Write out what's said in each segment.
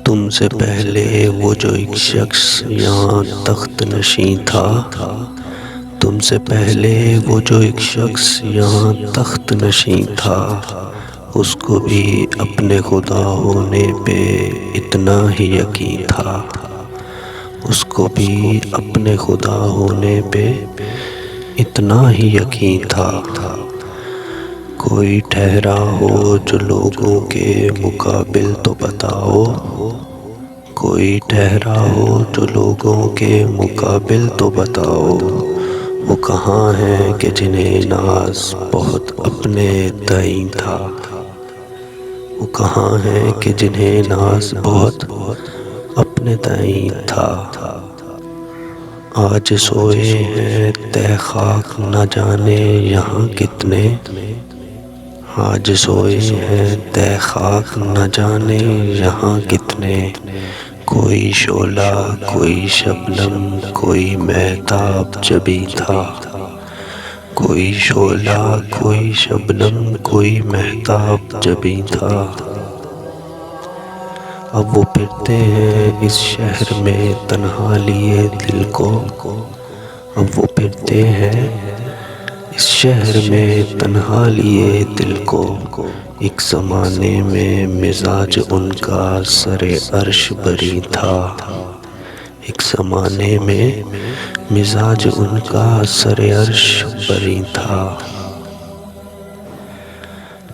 تم سے پہلے وہ جو ایک شخص یہاں تخت نشین تھا، تم سے پہلے وہ جو ایک شخص یہاں تخت نشین تھا، اس کو بھی اپنے خدا ہونے پہ اتنا ہی یقین تھا، اس کو بھی اپنے خدا ہونے پہ اتنا ہی یقین تھا۔ کوئی ٹھہرا ہو جو لوگوں کے مقابل تو بتاؤ، کوئی ٹھہرا ہو جو لوگوں کے مقابل تو بتاؤ، وہ کہاں ہیں کہ جنہیں ناز بہت اپنے تئیں تھا، وہ کہاں ہیں کہ جنہیں ناز بہت اپنے تئیں تھا۔ آج سوئے ہیں تہ خاک نہ جانے یہاں کتنے، آج سوئے ہیں تہ خاک نہ جانے یہاں کتنے، کوئی شعلہ کوئی شبنم کوئی مہتاب جبیں تھا، کوئی شعلہ کوئی شبنم کوئی مہتاب جبیں تھا۔ اب وہ پھرتے ہیں اس شہر میں تنہا لیے دل کو، اب وہ پھرتے ہیں اس شہر میں تنہا لیے دل کو، ایک زمانے میں مزاج ان کا سر عرش بری تھا، ایک زمانے میں مزاج ان کا سر عرش بری تھا۔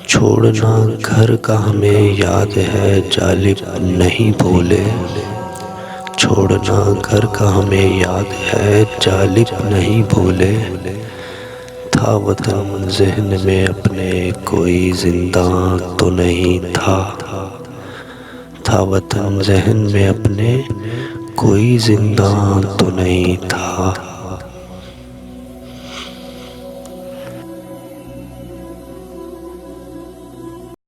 چھوڑنا گھر کا ہمیں یاد ہے جالب نہیں بھولے، چھوڑنا گھر کا ہمیں یاد ہے جالب نہیں بھولے، تھا وطن ذہن میں اپنے کوئی زنداں تو نہیں تھا، تھا وطن ذہن میں اپنے کوئی زنداں تو نہیں تھا۔